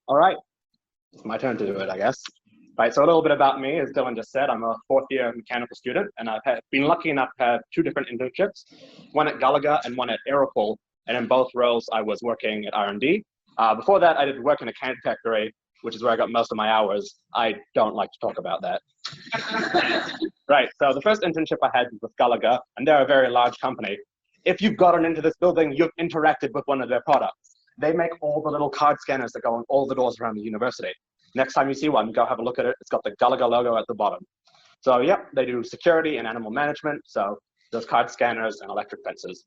All right, it's my turn to do it, I guess. Right, so a little bit about me, as Dylan just said, I'm a fourth-year mechanical student, and I've been lucky enough to have two different internships, one at Gallagher and one at Aeroqual, and in both roles, I was working at R&D. Before that, I did work in a can factory, which is where I got most of my hours. I don't like to talk about that. Right, so the first internship I had was with Gallagher, and they're a very large company. If you've gotten into this building, you've interacted with one of their products. They make all the little card scanners that go on all the doors around the university. Next time you see one, go have a look at it. It's got the Gallagher logo at the bottom. So yeah, they do security and animal management. So those card scanners and electric fences.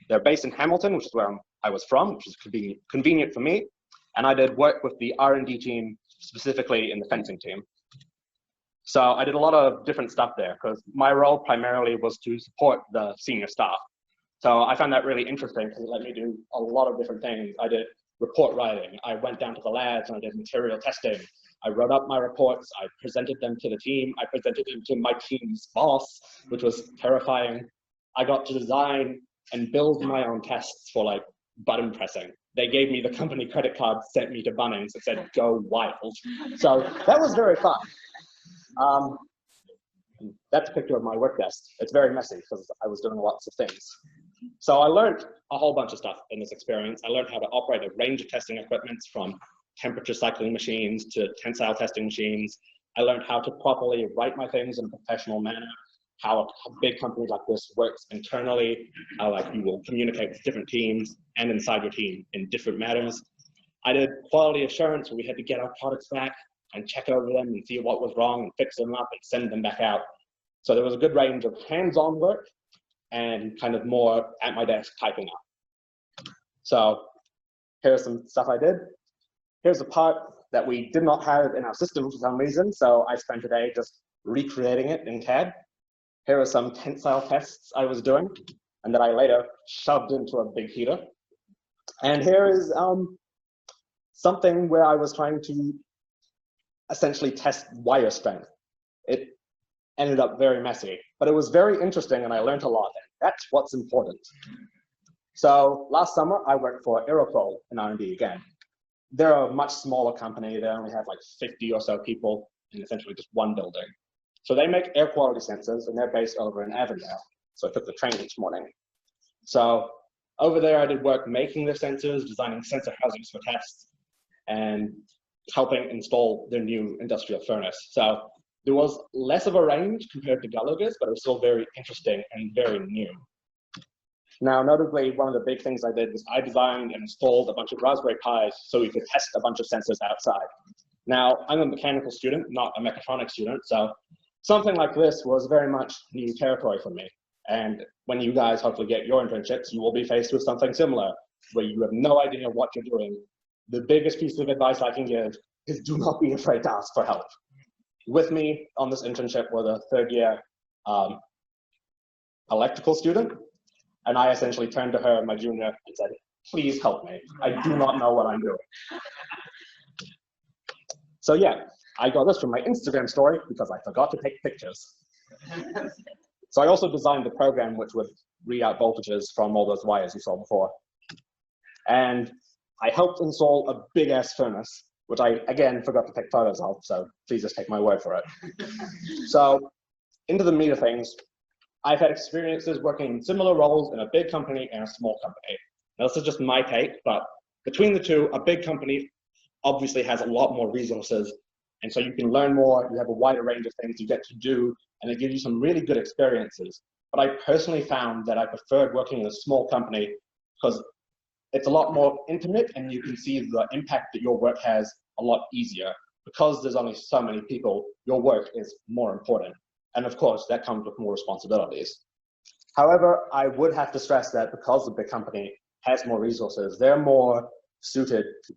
They're based in Hamilton, which is where I was from, which is convenient for me. And I did work with the R&D team, specifically in the fencing team. So I did a lot of different stuff there because my role primarily was to support the senior staff. So I found that really interesting because it let me do a lot of different things. I did report writing. I went down to the labs and I did material testing. I wrote up my reports. I presented them to the team. I presented them to my team's boss, which was terrifying. I got to design and build my own tests for like button pressing. They gave me the company credit card, sent me to Bunnings and said, go wild. So that was very fun. That's a picture of my work desk. It's very messy because I was doing lots of things. So I learned a whole bunch of stuff in this experience. I learned how to operate a range of testing equipments from temperature cycling machines to tensile testing machines. I learned how to properly write my things in a professional manner, how a big company like this works internally, how like you will communicate with different teams and inside your team in different matters. I did quality assurance where we had to get our products back and check over them and see what was wrong and fix them up and send them back out. So there was a good range of hands-on work and kind of more at my desk typing up. So here's some stuff I did. Here's a part that we did not have in our system for some reason, so I spent a day just recreating it in CAD. Here are some tensile tests I was doing and that I later shoved into a big heater. And here is something where I was trying to essentially test wire strength. It ended up very messy, but it was very interesting and I learned a lot. And that's what's important. So last summer, I worked for Aeroqual in R&D again. They're a much smaller company. They only have like 50 or so people in essentially just one building. So they make air quality sensors and they're based over in Avondale. So I took the train each morning. So over there, I did work making the sensors, designing sensor housings for tests, and helping install their new industrial furnace. So there was less of a range compared to Gallaghers, but it was still very interesting and very new. Now, notably, one of the big things I did was I designed and installed a bunch of Raspberry Pis so we could test a bunch of sensors outside. Now, I'm a mechanical student, not a mechatronics student, so something like this was very much new territory for me. And when you guys hopefully get your internships, you will be faced with something similar, where you have no idea what you're doing. The biggest piece of advice I can give is do not be afraid to ask for help. With me on this internship was a third-year electrical student, and I essentially turned to her, my junior, and said, please help me. I do not know what I'm doing. So yeah, I got this from my Instagram story because I forgot to take pictures. So I also designed the program which would read out voltages from all those wires you saw before. And I helped install a big-ass furnace, which I, again, forgot to take photos of, so please just take my word for it. So, into the meat of things, I've had experiences working in similar roles in a big company and a small company. Now, this is just my take, but between the two, a big company obviously has a lot more resources, and so you can learn more, you have a wider range of things you get to do, and it gives you some really good experiences. But I personally found that I preferred working in a small company because it's a lot more intimate and you can see the impact that your work has a lot easier. Because there's only so many people, your work is more important. And of course, that comes with more responsibilities. However, I would have to stress that because the big company has more resources, they're more suited to,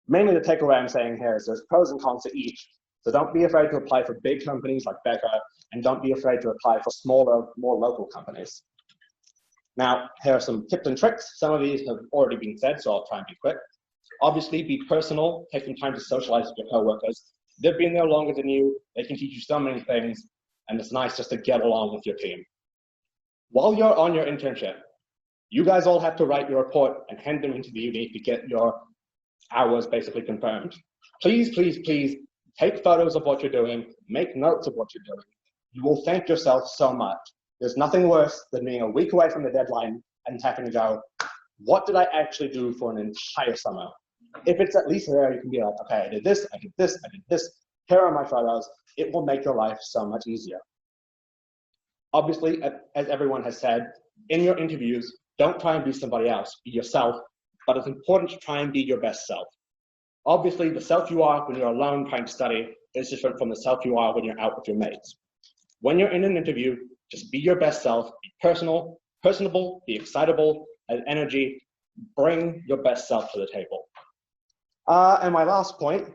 mainly the takeaway I'm saying here is there's pros and cons to each. So don't be afraid to apply for big companies like MECHA, and don't be afraid to apply for smaller, more local companies. Now, here are some tips and tricks. Some of these have already been said, so I'll try and be quick. Obviously, be personal. Take some time to socialize with your coworkers. They've been there longer than you. They can teach you so many things, and it's nice just to get along with your team. While you're on your internship, you guys all have to write your report and hand them into the uni to get your hours basically confirmed. Please, please, please take photos of what you're doing, make notes of what you're doing. You will thank yourself so much. There's nothing worse than being a week away from the deadline and having to go, what did I actually do for an entire summer? If it's at least there, you can be like, okay, I did this, I did this, I did this. Here are my photos. It will make your life so much easier. Obviously, as everyone has said, in your interviews, don't try and be somebody else, be yourself, but it's important to try and be your best self. Obviously, the self you are when you're alone trying to study is different from the self you are when you're out with your mates. When you're in an interview, just be your best self, be personable, be excitable, have energy, bring your best self to the table. And my last point,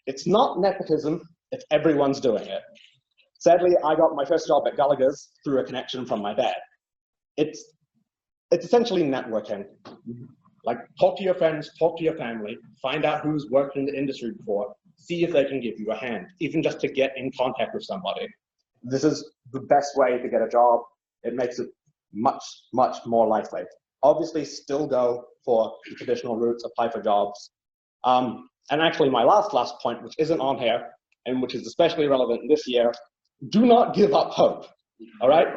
it's not nepotism if everyone's doing it. Sadly, I got my first job at Gallagher's through a connection from my dad. It's essentially networking. Like, talk to your friends, talk to your family, find out who's worked in the industry before, see if they can give you a hand, even just to get in contact with somebody. This is the best way to get a job. It makes it much, much more likely. Obviously, still go for the traditional routes, apply for jobs. And actually, my last point, which isn't on here, and which is especially relevant this year, do not give up hope, all right?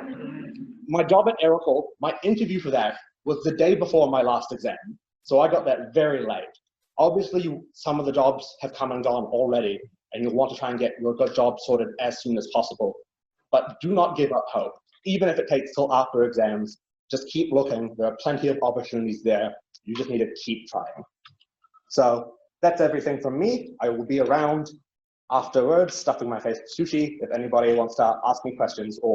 My job at Aeroqual, my interview for that was the day before my last exam, so I got that very late. Obviously, some of the jobs have come and gone already, and you'll want to try and get your job sorted as soon as possible. But do not give up hope. Even if it takes till after exams, just keep looking. There are plenty of opportunities there. You just need to keep trying. So that's everything from me. I will be around afterwards, stuffing my face with sushi, if anybody wants to ask me questions or